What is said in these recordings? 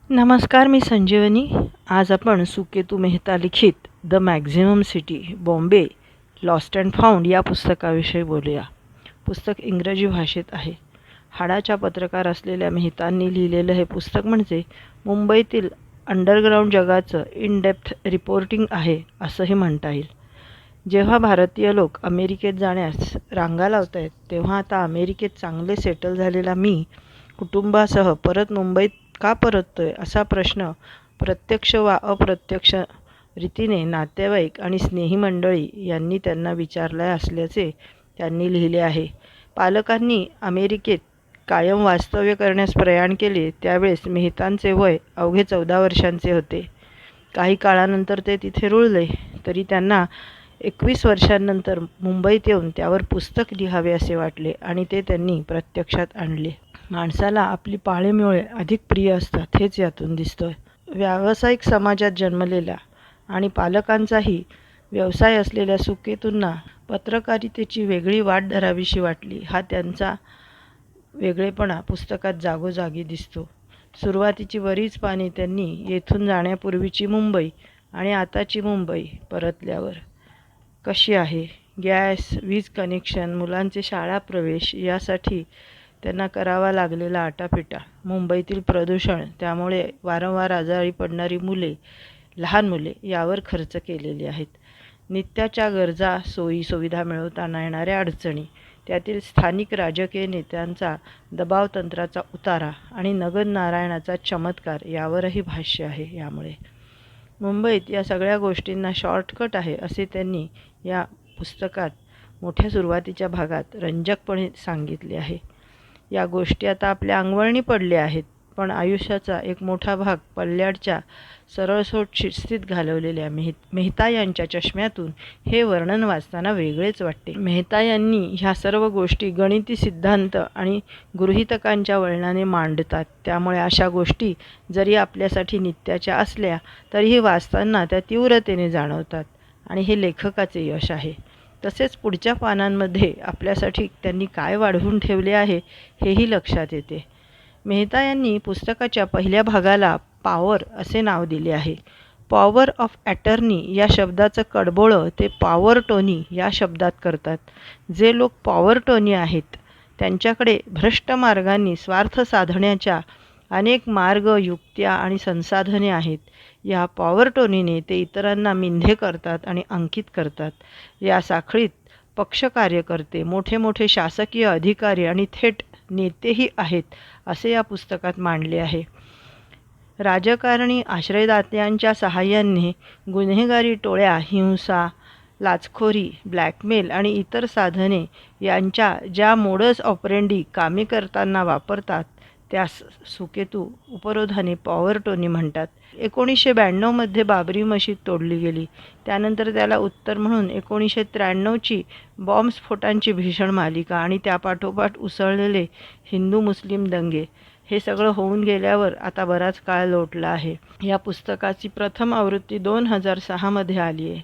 नमस्कार, मी संजीवनी. आज आपण सुकेतू मेहता लिखित the maximum city, Bombay, lost and found या पुस्तकाविषयी बोलूया. पुस्तक इंग्रजी भाषेत आहे. हाडाच्या पत्रकार असलेल्या मेहतांनी लिहिलेलं हे पुस्तक म्हणजे मुंबईतील अंडरग्राऊंड जगाचं इन डेप्थ रिपोर्टिंग आहे असंही म्हणता येईल. जेव्हा भारतीय लोक अमेरिकेत जाण्यास रांगा लावत आहेत, तेव्हा आता अमेरिकेत चांगले सेटल झालेला मी कुटुंबासह परत मुंबईत का परततोय असा प्रश्न प्रत्यक्ष वा अप्रत्यक्ष रीतीने नातेवाईक आणि स्नेही मंडळी यांनी त्यांना विचारले असल्याचे त्यांनी लिहिले आहे. पालकांनी अमेरिकेत कायम वास्तव्य करण्यास प्रयाण केले त्यावेळेस मेहतांचे वय अवघे 14 वर्षांचे होते. काही काळानंतर ते तिथे रुळले, तरी त्यांना 21 वर्षांनंतर मुंबईत येऊन त्यावर पुस्तक लिहावे असे वाटले आणि ते त्यांनी प्रत्यक्षात आणले. माणसाला आपली पाळेमुळे अधिक प्रिय असतात हेच यातून दिसतंय. व्यावसायिक समाजात जन्मलेल्या आणि पालकांचाही व्यवसाय असलेल्या सुकेतूंना पत्रकारितेची वेगळी वाट धरावीशी वाटली. हा त्यांचा वेगळेपणा पुस्तकात जागोजागी दिसतो. सुरुवातीची बरीच पाने त्यांनी येथून जाण्यापूर्वीची मुंबई आणि आताची मुंबई परतल्यावर कशी आहे, गॅस, वीज कनेक्शन, मुलांचे शाळा प्रवेश यासाठी त्यांना करावा लागलेला आटापिटा, मुंबईतील प्रदूषण, त्यामुळे वारंवार आजारी पडणारी मुले, लहान मुले यावर खर्च केलेले आहेत. नित्याच्या गरजा, सोयी सुविधा मिळवताना येणाऱ्या अडचणी, त्यातील स्थानिक राजकीय नेत्यांचा दबावतंत्राचा उतारा आणि नगद नारायणाचा चमत्कार यावरही भाष्य आहे. यामुळे मुंबईत या सगळ्या गोष्टींना शॉर्टकट आहे असे त्यांनी या पुस्तकात मोठ्या सुरुवातीच्या भागात रंजकपणे सांगितले आहे. या गोष्टी आता आपल्या अंगवळणी पडल्या आहेत, पण आयुष्याचा एक मोठा भाग पल्ल्याडच्या सरळसोट शिस्तीत घालवलेल्या मेहता यांच्या चष्म्यातून हे वर्णन वाचताना वेगळेच वाटते. मेहता यांनी ह्या सर्व गोष्टी गणिती सिद्धांत आणि गृहीतकांच्या वळणाने मांडतात. त्यामुळे अशा गोष्टी जरी आपल्यासाठी नित्याच्या असल्या तरीही वाचताना त्या तीव्रतेने जाणवतात आणि हे लेखकाचे यश आहे. तसेच पुढच्या पानांमध्ये आपल्यासाठी त्यांनी काय वाढवून ठेवले आहे हेही लक्षात येते. मेहता यांनी पुस्तकाच्या पहिल्या भागाला पॉवर असे नाव दिले आहे. पॉवर ऑफ अटर्नी या शब्दाचं कडबोळं ते पॉवर टोनी या शब्दात करतात. जे लोक पॉवर टोनी आहेत त्यांच्याकडे भ्रष्ट मार्गांनी स्वार्थ साधण्याच्या अनेक मार्ग, युक्त्या आणि संसाधने आहेत. या पॉवर टोनीने ते इतरांना मिंधे करतात आणि अंकित करतात. या साखळीत पक्षकार्यकर्ते, मोठे मोठे शासकीय अधिकारी आणि थेट नेतेही आहेत असे या पुस्तकात मांडले आहे. राजकारणी आश्रयदात्यांच्या सहाय्याने गुन्हेगारी टोळ्या हिंसा, लाचखोरी, ब्लॅकमेल आणि इतर साधने यांच्या ज्या मोडस ऑपरेंडी कामे करताना वापरतात त्यास सुकेतू उपरोधाने पॉवर टोनी म्हणतात. 1992 बाबरी मशीद तोडली गेली. त्यानंतर त्याला उत्तर म्हणून 1993ची बॉम्बस्फोटांची भीषण मालिका आणि त्यापाठोपाठ उसळलेले हिंदू मुस्लिम दंगे हे सगळं होऊन गेल्यावर आता बराच काळ लोटला आहे. या पुस्तकाची प्रथम आवृत्ती 2006 आली आहे.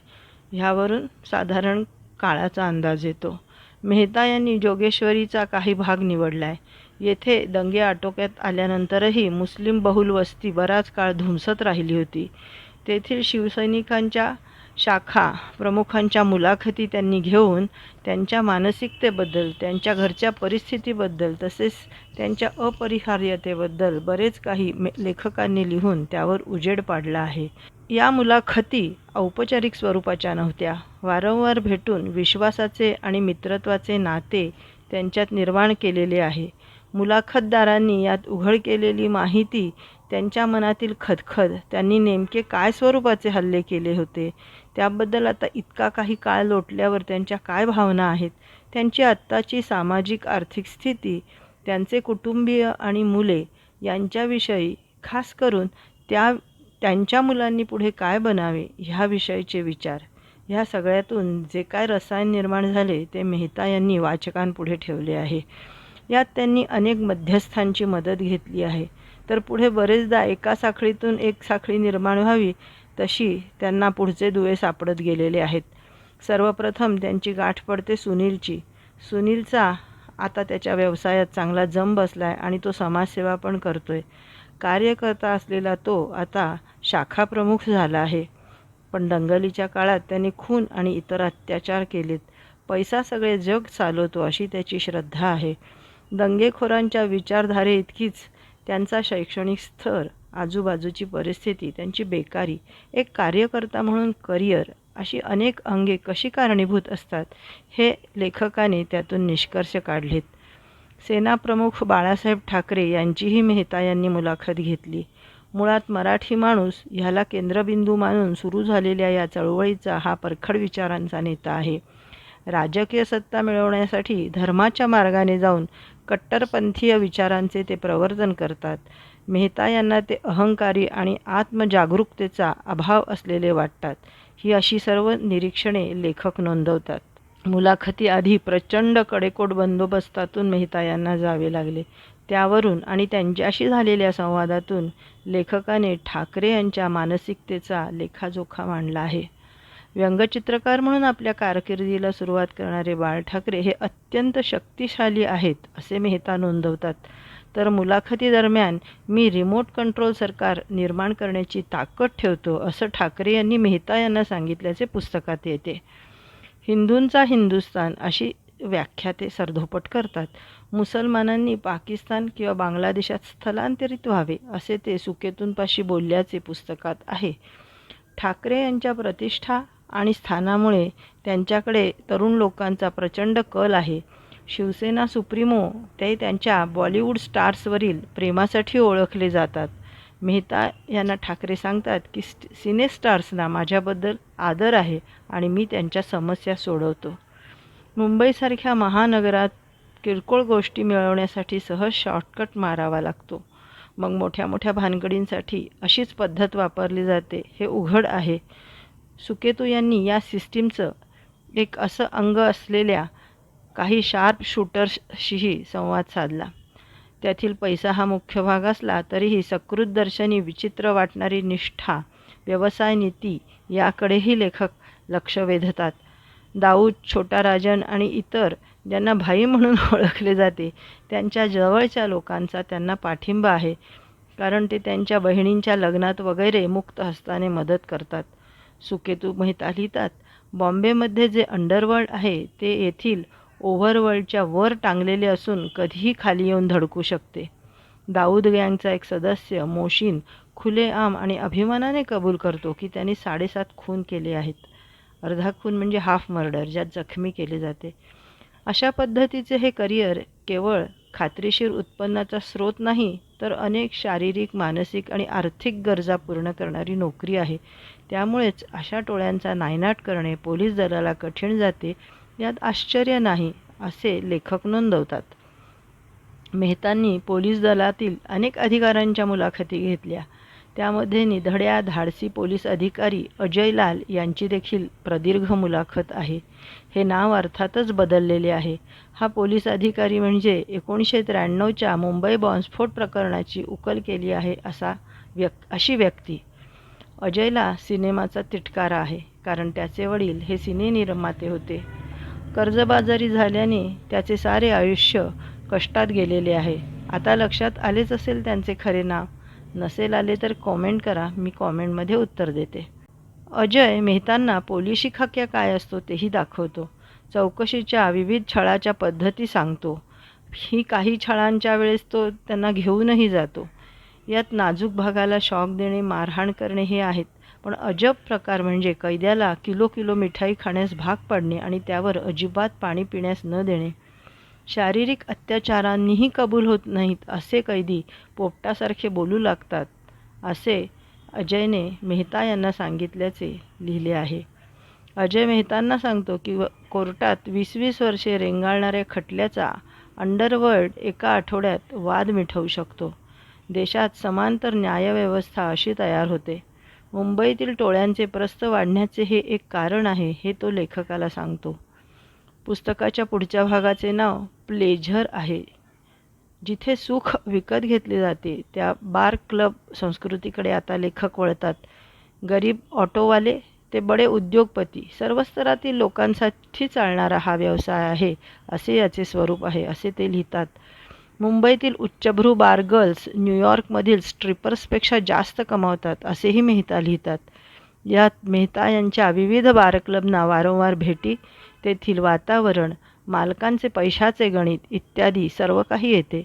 ह्यावरून साधारण काळाचा अंदाज येतो. मेहता यांनी जोगेश्वरीचा काही भाग निवडला आहे. येथे दंगे आटोक्यात आल्यानंतरही मुस्लिम बहुल वस्ती बराच काळ धुमसत राहिली होती. तेथील शिवसैनिकांच्या शाखा प्रमुखांच्या मुलाखती त्यांनी घेऊन त्यांच्या मानसिकतेबद्दल, त्यांच्या घरच्या परिस्थितीबद्दल तसेच त्यांच्या अपरिहार्यतेबद्दल बरेच काही लेखकांनी लिहून त्यावर उजेड पाडला आहे. या मुलाखती औपचारिक स्वरूपाच्या नव्हत्या. वारंवार भेटून विश्वासाचे आणि मित्रत्वाचे नाते त्यांच्यात निर्माण केलेले आहे. मुलाखतदारांनी यात उघड केलेली माहिती, त्यांच्या मनातील खदखद, त्यांनी नेमके काय स्वरूपाचे हल्ले केले होते, त्याबद्दल आता इतका काही काळ लोटल्यावर त्यांच्या काय भावना आहेत, त्यांची आत्ताची सामाजिक आर्थिक स्थिती, त्यांचे कुटुंबीय आणि मुले यांच्याविषयी, खास करून त्यांच्या मुलांनी पुढे काय बनावे ह्याविषयीचे विचार, ह्या सगळ्यातून जे काय रसायन निर्माण झाले ते मेहता यांनी वाचकांपुढे ठेवले आहे. यात त्यांनी अनेक मध्यस्थांची मदत घेतली आहे. तर पुढे बरेचदा एका साखळीतून एक साखळी निर्माण व्हावी तशी त्यांना पुढचे दुवे सापडत गेलेले आहेत. सर्वप्रथम त्यांची गाठ पडते सुनीलची. सुनीलचा आता त्याच्या व्यवसायात चांगला जम बसला आहे आणि तो समाजसेवा पण करतोय. कार्यकर्ता असलेला तो आता शाखा प्रमुख झाला आहे. पण दंगलीच्या काळात त्यांनी खून आणि इतर अत्याचार केलेत. पैसा सगळे जग चालवतो अशी त्याची श्रद्धा आहे. दंगेखोरांच्या विचारधारेइतकीच त्यांचा शैक्षणिक स्तर, आजूबाजूची परिस्थिती, त्यांची बेकारी, एक कार्यकर्ता म्हणून करिअर अशी अनेक अंगे कशी कारणीभूत असतात हे लेखकाने त्यातून निष्कर्ष काढलेत. सेनाप्रमुख बाळासाहेब ठाकरे यांचीही मेहता यांनी मुलाखत घेतली. मुळात मराठी माणूस ह्याला केंद्रबिंदू मानून सुरू झालेल्या या चळवळीचा हा परखड विचारांचा नेता आहे. राजकीय सत्ता मिळवण्यासाठी धर्माच्या मार्गाने जाऊन कट्टरपंथीय विचारांचे ते प्रवर्तन करतात. मेहता यांना ते अहंकारी आणि आत्मजागरूकतेचा अभाव असलेले वाटतात. ही अशी सर्व निरीक्षणे लेखक नोंदवतात. मुलाखतीआधी प्रचंड कडेकोट बंदोबस्तातून मेहता यांना जावे लागले. त्यावरून आणि त्यांच्याशी झालेल्या संवादातून लेखकाने ठाकरे यांच्या मानसिकतेचा लेखाजोखा मांडला आहे. व्यंगचित्रकार म्हणून आपल्या कारकिर्दीला सुरुवात करणारे बाळ ठाकरे हे अत्यंत शक्तिशाली आहेत असे मेहता नोंदवतात. तर मुलाखतीदरम्यान मी रिमोट कंट्रोल सरकार निर्माण करण्याची ताकद ठेवतो असं ठाकरे यांनी मेहता यांना सांगितल्याचे पुस्तकात येते. हिंदूंचा हिंदुस्थान अशी व्याख्या ते सरधोपट करतात. मुसलमानांनी पाकिस्तान किंवा बांगलादेशात स्थलांतरित व्हावे असे ते सुकेतूंपाशी बोलल्याचे पुस्तकात आहे. ठाकरे यांच्या प्रतिष्ठा आणि स्थानामुळे त्यांच्याकडे तरुण लोकांचा प्रचंड कल आहे. शिवसेना सुप्रीमो ते त्यांच्या बॉलिवूड स्टार्सवरील प्रेमासाठी ओळखले जातात. मेहता यांना ठाकरे सांगतात की सिनेस्टार्सना माझ्याबद्दल आदर आहे आणि मी त्यांच्या समस्या सोडवतो. मुंबईसारख्या महानगरात किरकोळ गोष्टी मिळवण्यासाठी सहज शॉर्टकट मारावा लागतो. मग मोठ्या मोठ्या भानगडींसाठी अशीच पद्धत वापरली जाते हे उघड आहे. सुकेतू यांनी या सिस्टीमचं एक असं अंग असलेल्या काही शार्प शूटर्सशीही संवाद साधला. त्यातील पैसा हा मुख्य भाग असला तरीही सकृतदर्शनी विचित्र वाटणारी निष्ठा, व्यवसाय नीती याकडेही लेखक लक्ष वेधतात. दाऊद, छोटा राजन आणि इतर ज्यांना भाई म्हणून ओळखले जाते त्यांच्या जवळच्या लोकांचा त्यांना पाठिंबा आहे, कारण ते त्यांच्या बहिणींच्या लग्नात वगैरे मुक्त हस्ताने मदत करतात. सुकेतू मेहता लिहितात, बॉम्बेमध्ये जे अंडरवर्ल्ड आहे ते येथील ओव्हरवर्ल्डच्या वर टांगलेले असून कधीही खाली येऊन धडकू शकते. दाऊद गँगचा एक सदस्य मोशीन खुलेआम आणि अभिमानाने कबूल करतो की त्यांनी 7.5 खून केले आहेत. अर्धा खून म्हणजे हाफ मर्डर, ज्यात जखमी केले जाते. अशा पद्धतीचे हे करिअर केवळ खात्रीशीर उत्पन्नाचा स्रोत नाही, तर अनेक शारीरिक, मानसिक आणि आर्थिक गरजा पूर्ण करणारी नोकरी आहे. त्यामुळेच अशा टोळ्यांचा नायनाट करणे पोलीस दलाला कठीण जाते, यात आश्चर्य नाही असे लेखक नोंदवतात. मेहतांनी पोलीस दलातील अनेक अधिकाऱ्यांच्या मुलाखती घेतल्या. त्यामध्ये निधड्या धाडसी पोलीस अधिकारी अजय लाल यांची देखील प्रदीर्घ मुलाखत आहे. हे नाव अर्थातच बदललेले आहे. हा पोलीस अधिकारी म्हणजे 1993च्या मुंबई बॉम्बस्फोट प्रकरणाची उकल केली आहे अशी व्यक्ती. अजयला सिनेमाचा तिटकारा आहे, कारण त्याचे वडील हे सिने निर्माते होते. कर्जबाजारी झाल्याने त्याचे सारे आयुष्य कष्टात गेलेले आहे. आता लक्षात आलेच असेल त्यांचे खरे नाव. नसेल आले तर कॉमेंट करा, मी कॉमेंटमध्ये उत्तर देते. अजय मेहतांना पोलिशी खाक्या काय असतो तेही दाखवतो. चौकशीच्या विविध छळाच्या पद्धती सांगतो. ही काही छळांच्या वेळेस तो त्यांना घेऊनही जातो. यात नाजूक भागाला शॉक देणे, मारहाण करणे हे आहेत. पण अजब प्रकार म्हणजे कैद्याला किलो किलो मिठाई खाण्यास भाग पाडणे आणि त्यावर अजिबात पाणी पिण्यास न देणे. शारीरिक अत्याचारांनीही कबूल होत नाहीत असे कैदी पोपटासारखे बोलू लागतात असे अजयने मेहता यांना सांगितल्याचे लिहिले आहे. अजय मेहतांना सांगतो की कोर्टात 20-20 वर्षे रेंगाळणाऱ्या खटल्याचा अंडरवर्ल्ड एका आठवड्यात वाद मिटवू शकतो. देशात समांतर न्यायव्यवस्था अशी तयार होते. मुंबईतील टोळ्यांचे प्रस्थ वाढण्याचे हे एक कारण आहे हे तो लेखकाला सांगतो. पुस्तकाच्या पुढच्या भागाचे नाव प्लेझर आहे. जिथे सुख विकत घेतले जाते त्या बार क्लब संस्कृतीकडे आता लेखक वळतात. गरीब ऑटोवाले ते बडे उद्योगपती, सर्व स्तरातील लोकांसाठी चालणारा हा व्यवसाय आहे असे याचे स्वरूप आहे असे ते लिहितात. मुंबईतील उच्चभ्रू बार गर्ल्स न्यूयॉर्कमधील स्ट्रिपर्सपेक्षा जास्त कमावतात असेही मेहता लिहितात. यात मेहता यांच्या विविध बार क्लबना वारंवार भेटी, तेथील वातावरण, मालकांचे पैशाचे गणित इत्यादी सर्व काही येते.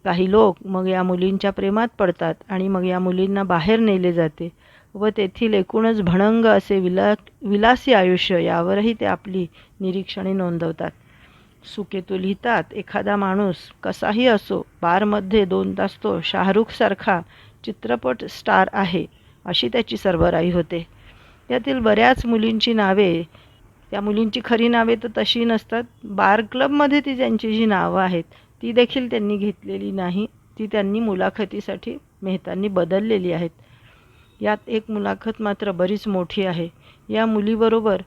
काही लोक मग या मुलींच्या प्रेमात पडतात आणि मग या मुलींना बाहेर नेले जाते व तेथील एकूणच भणंग असे विलासी आयुष्य यावरही ते आपली निरीक्षणे नोंदवतात. सुकेतू लिहितात, एखादा माणूस कसाही असो, बारमध्ये 2 तास तो शाहरुखसारखा चित्रपट स्टार आहे अशी त्याची सरबराई होते. यातील बऱ्याच मुलींची नावे, त्या मुलींची खरी नावे तर तशी नसतात. बार क्लबमध्ये ती त्यांची जी नावं आहेत ती देखील त्यांनी घेतलेली नाही, ती त्यांनी मुलाखतीसाठी मेहतांनी बदललेली आहेत. यात एक मुलाखत मात्र बरीच मोठी आहे. या मुलीबरोबर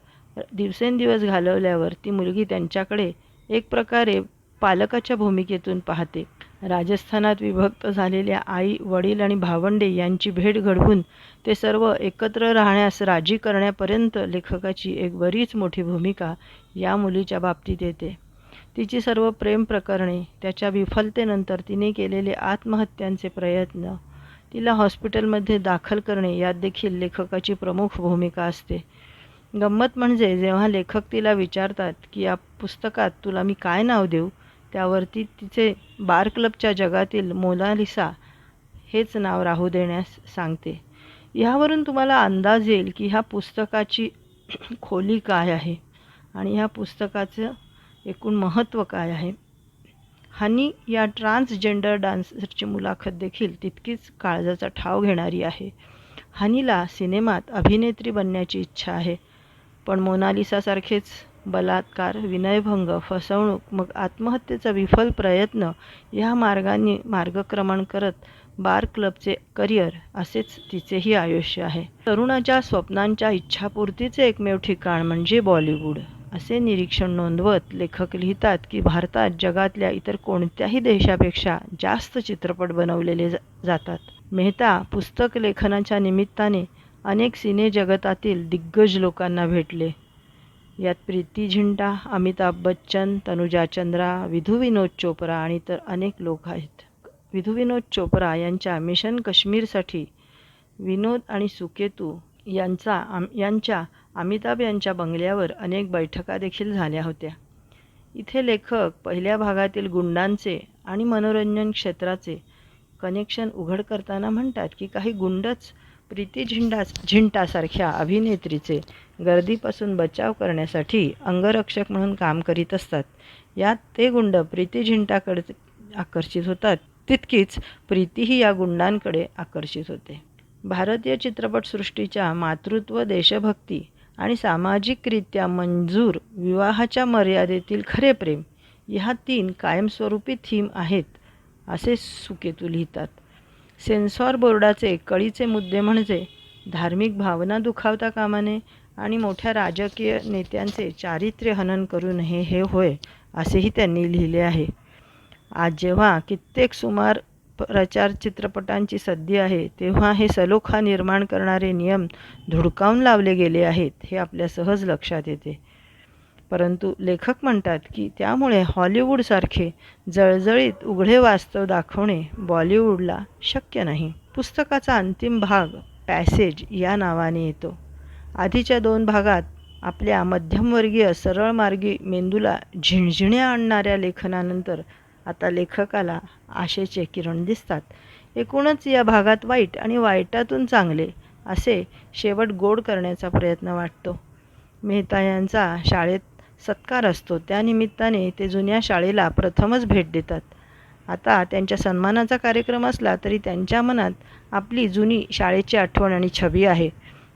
दिवसेंदिवस घालवल्यावर ती मुलगी त्यांच्याकडे एक प्रकारे पालकाच्या भूमिकेतून पाहते. राजस्थानात विभक्त झालेल्या आई, वडील आणि भावंडे यांची भेट घडवून ते सर्व एकत्र राहण्यास राजी करण्यापर्यंत लेखकाची एक बरीच मोठी भूमिका या मुलीच्या बाबतीत येते. तिची सर्व प्रेम प्रकरणे, त्याच्या विफलतेनंतर तिने केलेले आत्महत्यांचे प्रयत्न, तिला हॉस्पिटलमध्ये दाखल करणे यात देखील लेखकाची प्रमुख भूमिका असते. गंमत म्हणजे जेव्हा लेखक तिला विचारतात की या पुस्तकात तुला मी काय नाव देऊ, त्यावरती तिचे बार क्लबच्या जगातील मोनालिसा हेच नाव राहू देण्यास सांगते. ह्यावरून तुम्हाला अंदाज येईल की ह्या पुस्तकाची खोली काय आहे आणि ह्या पुस्तकाचं एकूण महत्त्व काय आहे. हनी या ट्रान्सजेंडर डान्सरची मुलाखत देखील तितकीच काळजाचा ठाव घेणारी आहे. हनीला सिनेमात अभिनेत्री बनण्याची इच्छा आहे, पण मोनालिसासारखेच बलात्कार, विनयभंग, फसवणूक, मग आत्महत्येचा विफल प्रयत्न या मार्गाने मार्गक्रमण करत बार क्लबचे करिअर असेच तिचेही आयुष्य आहे. तरुणाच्या स्वप्नांच्या इच्छापूर्तीचे एकमेव ठिकाण म्हणजे बॉलिवूड असे निरीक्षण नोंदवत लेखक लिहितात की भारतात जगातल्या इतर कोणत्याही देशापेक्षा जास्त चित्रपट बनवलेले जातात. मेहता पुस्तक लेखनाच्या निमित्ताने अनेक सिने जगतातील दिग्गज लोकांना भेटले. यात प्रीती झिंटा, अमिताभ बच्चन, तनुजा चंद्रा, विधू विनोद चोप्रा आणि इतर अनेक लोक आहेत. विधू विनोद चोप्रा यांच्या मिशन काश्मीरसाठी विनोद आणि सुकेतू यांच्या अमिताभ यांच्या बंगल्यावर अनेक बैठका देखील झाल्या होत्या. इथे लेखक पहिल्या भागातील गुंडांचे आणि मनोरंजन कनेक्शन उघड करताना म्हणतात की काही गुंडच प्रीती झिंटासारख्या अभिनेत्रीचे गर्दीपासून बचाव करण्यासाठी अंगरक्षक म्हणून काम करीत असतात. यात ते गुंड प्रीती झिंटाकडे आकर्षित होतात, तितकीच प्रीतीही या गुंडांकडे आकर्षित होते. भारतीय चित्रपटसृष्टीच्या मातृत्व, देशभक्ती आणि सामाजिकरित्या मंजूर विवाहाच्या मर्यादेतील खरे प्रेम ह्या 3 कायमस्वरूपी थीम आहेत असे सुकेतू लिहितात. सेन्सॉर बोर्डाचे कळीचे मुद्दे म्हणजे धार्मिक भावना दुखावता कामा नये आणि मोठ्या राजकीय नेत्यांचे चारित्र्य हनन करू नये हे होय असेही त्यांनी लिहिले आहे. आज जेव्हा कित्येक सुमार प्रचार चित्रपटांची सद्दी आहे, तेव्हा हे सलोखा निर्माण करणारे नियम धुडकावून लावले गेले आहेत हे आपल्या सहज लक्षात येते. परंतु लेखक म्हणतात की त्यामुळे हॉलिवूडसारखे जळजळीत उघडे वास्तव दाखवणे बॉलिवूडला शक्य नाही. पुस्तकाचा अंतिम भाग पॅसेज या नावाने येतो. आधीच्या 2 भागात आपल्या मध्यमवर्गीय सरळमार्गी मेंदूला झिणझिण्या आणणाऱ्या लेखनानंतर आता लेखकाला आशेचे किरण दिसतात. एकूणच या भागात वाईट आणि वाईटातून चांगले असे शेवट गोड करण्याचा प्रयत्न वाटतो. मेहता यांचा शाळेत सत्कार असतो, त्यानिमित्ताने ते जुन्या शाळेला प्रथमच भेट देतात. आता त्यांच्या सन्मानाचा कार्यक्रम असला तरी त्यांच्या मनात आपली जुनी शाळेची आठवण आणि छबी आहे.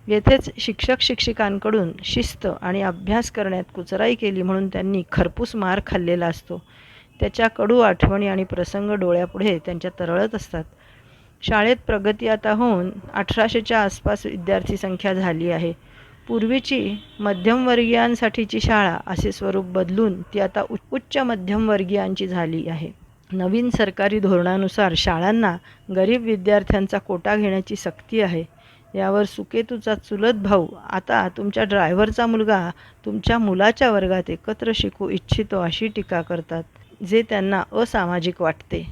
येथेच शिक्षक शिक्षिकांकडून शिस्त आणि अभ्यास करण्यात कुचराई केली म्हणून त्यांनी खरपूस मार खाल्लेला असतो. त्याच्या कडू आठवणी आणि प्रसंग डोळ्यापुढे त्यांच्या तरळत असतात. शाळेत प्रगती आता होऊन 1800च्या आसपास विद्यार्थी संख्या झाली आहे. पूर्वीची मध्यमवर्गीयांसाठीची शाळा असे स्वरूप बदलून ती आता उच्च मध्यमवर्गीयांची झाली आहे. नवीन सरकारी धोरणानुसार शाळांना गरीब विद्यार्थ्यांचा कोटा घेण्याची सक्ती आहे. यावर सुकेतूचा चुलत भाऊ आता तुमच्या ड्रायव्हरचा मुलगा तुमच्या मुलाच्या वर्गात एकत्र शिकू इच्छितो अशी टीका करतात. जे त्यांना असामाजिक वाटते.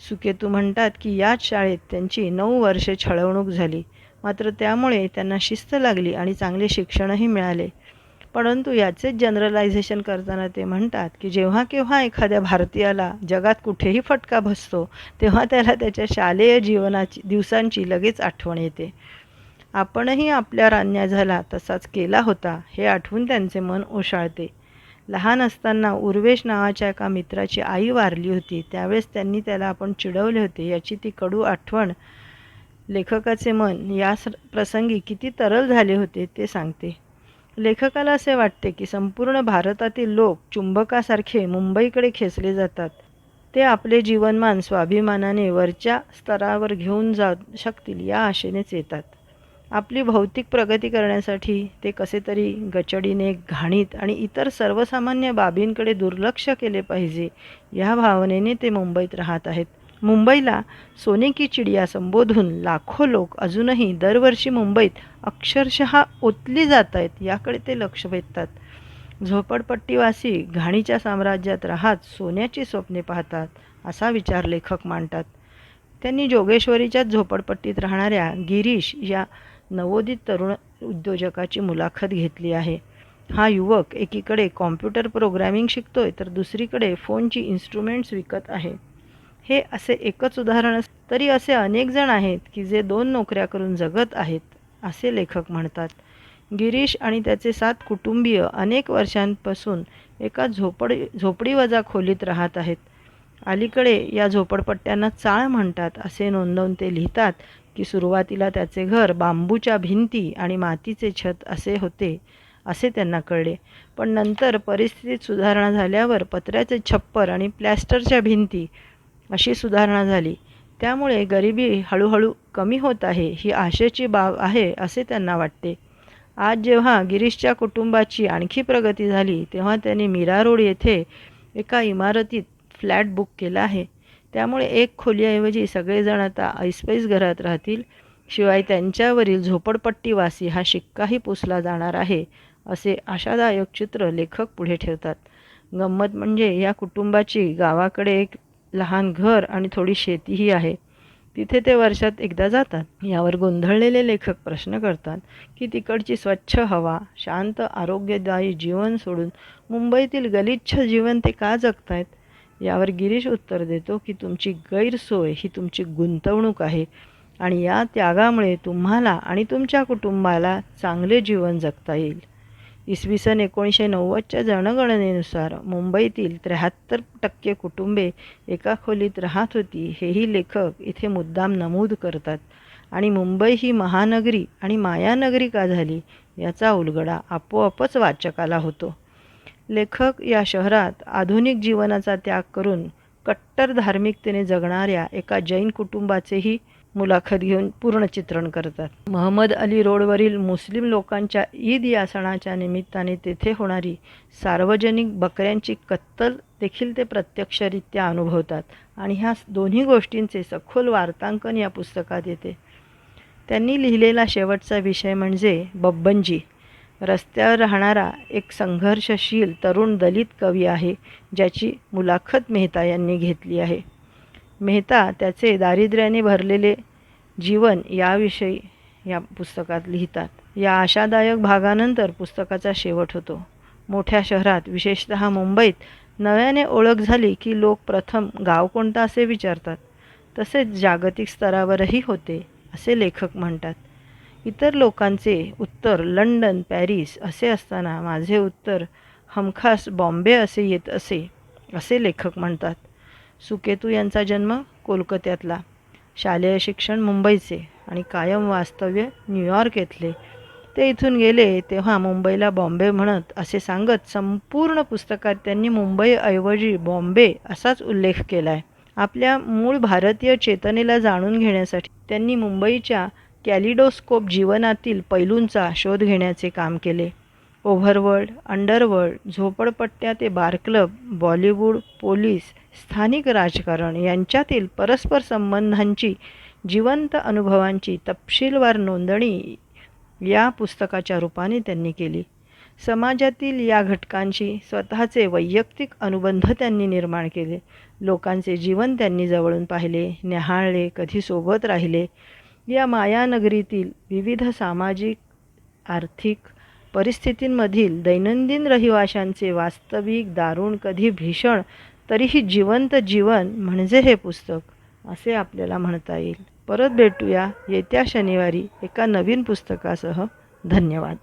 सुकेतू म्हणतात की याच शाळेत त्यांची 9 वर्षे छळवणूक झाली, मात्र त्यामुळे त्यांना शिस्त लागली आणि चांगले शिक्षणही मिळाले. परंतु याचेच जनरलायझेशन करताना ते म्हणतात की जेव्हा केव्हा एखाद्या भारतीयाला जगात कुठेही फटका बसतो, तेव्हा त्याला त्याच्या शालेय दिवसांची लगेच आठवण येते. आपणही आपल्यावर अन्याय झाला तसाच केला होता हे आठवून त्यांचे मन ओशाळते. लहान असताना उर्वेश नावाच्या एका मित्राची आई वारली होती. त्यावेळेस त्यांनी त्याला आपण चिडवले होते याची ती कडू आठवण लेखकाचे मन या प्रसंगी किती तरल झाले होते ते सांगते. लेखकाला असे वाटते की संपूर्ण भारतातील लोक चुंबकासारखे मुंबईकडे खेचले जातात. ते आपले जीवनमान स्वाभिमानाने वरच्या स्तरावर घेऊन जाऊ शकतील या आशेनेच येतात. आपली भौतिक प्रगती करण्यासाठी ते कसे तरी गचडीने, घाणीत आणि इतर सर्वसामान्य बाबींकडे दुर्लक्ष केले पाहिजे या भावनेने ते मुंबईत राहत आहेत. मुंबईला सोने की चिडिया संबोधून लाखो लोक अजूनही दरवर्षी मुंबईत अक्षरशः ओतली जात आहेत याकडे ते लक्ष वेधतात. झोपडपट्टीवासी घाणीच्या साम्राज्यात राहत सोन्याची स्वप्ने पाहतात असा विचार लेखक मांडतात. त्यांनी जोगेश्वरीच्याच झोपडपट्टीत राहणाऱ्या गिरीश या नवोदित तरुण उद्योजकाची मुलाखत घेतली आहे. हा युवक एकीकडे कॉम्प्युटर प्रोग्रॅमिंग शिकतोय तर दुसरीकडे फोनची इन्स्ट्रुमेंट्स विकत आहे. हे असे एकच उदाहरण तरी असे अनेक जण आहेत की जे 2 नोकऱ्या करून जगत आहेत असे लेखक म्हणतात. गिरीश आणि त्याचे 7 कुटुंबीय अनेक वर्षांपासून एका झोपडीवजा खोलीत राहत आहेत. अलीकडे या झोपडपट्ट्यांना चाळ म्हणतात असे नोंदवून ते लिहितात की सुरुवातीला त्याचे घर बांबूच्या भिंती आणि मातीचे छत असे होते असे त्यांना कळले, पण नंतर परिस्थितीत सुधारणा झाल्यावर पत्र्याचे छप्पर आणि प्लॅस्टरच्या भिंती अशी सुधारणा झाली. त्यामुळे गरिबी हळूहळू कमी होत आहे ही आशेची बाब आहे असे त्यांना वाटते. आज जेव्हा गिरीशच्या कुटुंबाची आणखी प्रगती झाली तेव्हा त्यांनी मीरा रोड येथे एका इमारतीत फ्लॅट बुक केला आहे. त्यामुळे एक खोलीऐवजी सगळेजण आता ऐसपैस घरात राहतील. शिवाय त्यांच्यावरील झोपडपट्टीवासी हा शिक्काही पुसला जाणार आहे असे आशादायक चित्र लेखक पुढे ठेवतात. गंमत म्हणजे या कुटुंबाची गावाकडे एक लहान घर आणि थोडी शेतीही आहे. तिथे ते वर्षात एकदा जातात. यावर गोंधळलेले लेखक प्रश्न करतात की तिकडची स्वच्छ हवा, शांत आरोग्यदायी जीवन सोडून मुंबईतील गलिच्छ जीवन ते का जगतायत? यावर गिरीश उत्तर देतो की तुमची गैरसोय ही तुमची गुंतवणूक आहे आणि या त्यागामुळे तुम्हाला आणि तुमच्या कुटुंबाला चांगले जीवन जगता येईल. इसवी सन 1990च्या जनगणनेनुसार मुंबईतील 73% कुटुंबे एका खोलीत राहत होती हेही लेखक इथे मुद्दाम नमूद करतात. आणि मुंबई ही महानगरी आणि मायानगरी का झाली याचा उलगडा आपोआपच वाचकाला होतो. लेखक या शहरात आधुनिक जीवनाचा त्याग करून कट्टर धार्मिकतेने जगणाऱ्या एका जैन कुटुंबाचेही मुलाखत घेऊन पूर्ण चित्रण करतात. महमद अली रोडवरील मुस्लिम लोकांच्या ईद या सणाच्या निमित्ताने तेथे होणारी सार्वजनिक बकऱ्यांची कत्तल देखील ते प्रत्यक्षरित्या अनुभवतात आणि ह्या दोन्ही गोष्टींचे सखोल वार्तांकन या पुस्तकात येते. त्यांनी लिहिलेला शेवटचा विषय म्हणजे बब्बनजी. रस्त्यावर राहणारा एक संघर्षशील तरुण दलित कवी आहे ज्याची मुलाखत मेहता यांनी घेतली आहे. मेहता त्याचे दारिद्र्याने भरलेले जीवन याविषयी या पुस्तकात लिहितात. या आशादायक भागानंतर पुस्तकाचा शेवट होतो. मोठ्या शहरात विशेषतः मुंबईत नव्याने ओळख झाली की लोक प्रथम गाव कोणता असे विचारतात. तसेच जागतिक स्तरावरही होते असे लेखक म्हणतात. इतर लोकांचे उत्तर लंडन, पॅरिस असे असताना माझे उत्तर हमखास बॉम्बे असे येत असे लेखक म्हणतात. सुकेतू यांचा जन्म कोलकात्यातला, शालेय शिक्षण मुंबईचे आणि कायम वास्तव्य न्यूयॉर्क येथले. ते इथून गेले तेव्हा मुंबईला बॉम्बे म्हणत असे सांगत संपूर्ण पुस्तकात त्यांनी मुंबईऐवजी बॉम्बे असाच उल्लेख केला आहे. आपल्या मूळ भारतीय चेतनेला जाणून घेण्यासाठी त्यांनी मुंबईच्या कॅलिडोस्कोप जीवनातील पैलूंचा शोध घेण्याचे काम केले. ओव्हरवर्ल्ड, अंडरवर्ल्ड, झोपडपट्ट्या ते बार क्लब, बॉलिवूड, पोलीस, स्थानिक राजकारण यांच्यातील परस्पर संबंधांची जिवंत अनुभवांची तपशीलवार नोंदणी या पुस्तकाच्या रूपाने त्यांनी केली. समाजातील या घटकांशी स्वतःचे वैयक्तिक अनुबंध त्यांनी निर्माण केले. लोकांचे जीवन त्यांनी जवळून पाहिले, न्याहाळले, कधी सोबत राहिले. या मायानगरीतील विविध सामाजिक, आर्थिक परिस्थितींमधील दैनंदिन रहिवाशांचे वास्तविक, दारुण, कधी भीषण, तरीही जिवंत जीवन म्हणजे हे पुस्तक, असे आपल्याला म्हणता येईल. परत भेटूया येत्या शनिवारी एका नवीन पुस्तकासह. धन्यवाद.